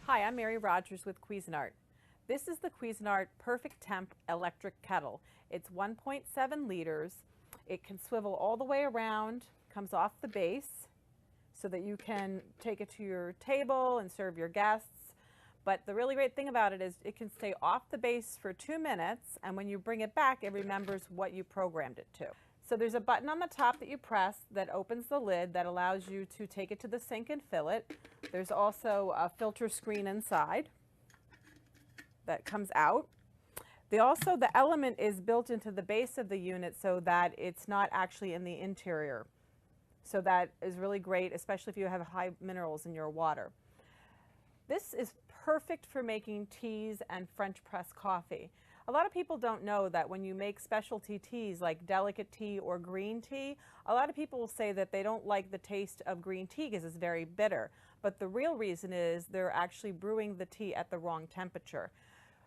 Hi, I'm Mary Rogers with Cuisinart. This is the Cuisinart Perfect Temp electric kettle. It's 1.7 liters. It can swivel all the way around, comes off the base so that you can take it to your table and serve your guests. But the really great thing about it is it can stay off the base for 2 minutes, and when you bring it back, it remembers what you programmed it to. So there's a button on the top that you press that opens the lid that allows you to take it to the sink and fill it. There's also a filter screen inside that comes out. The element is built into the base of the unit so that it's not actually in the interior. So that is really great, especially if you have high minerals in your water. This is perfect for making teas and French press coffee. A lot of people don't know that when you make specialty teas like delicate tea or green tea, a lot of people will say that they don't like the taste of green tea because it's very bitter. But the real reason is they're actually brewing the tea at the wrong temperature.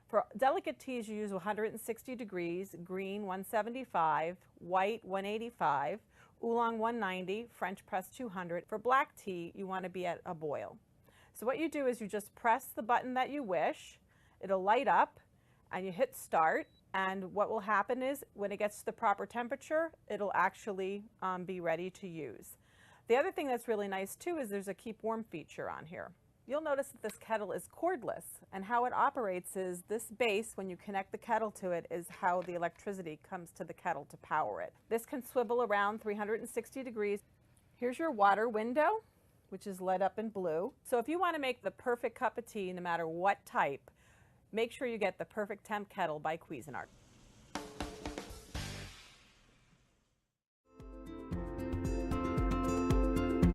For delicate teas, you use 160 degrees, green 175, white 185, oolong 190, French press 200. For black tea, you want to be at a boil. So what you do is you just press the button that you wish, it'll light up, and you hit start, and what will happen is when it gets to the proper temperature, it'll actually be ready to use. The other thing that's really nice too is there's a keep warm feature on here. You'll notice that this kettle is cordless, and how it operates is this base, when you connect the kettle to it, is how the electricity comes to the kettle to power it. This can swivel around 360 degrees. Here's your water window, which is lit up in blue. So if you want to make the perfect cup of tea, no matter what type, make sure you get the Perfect Temp Kettle by Cuisinart.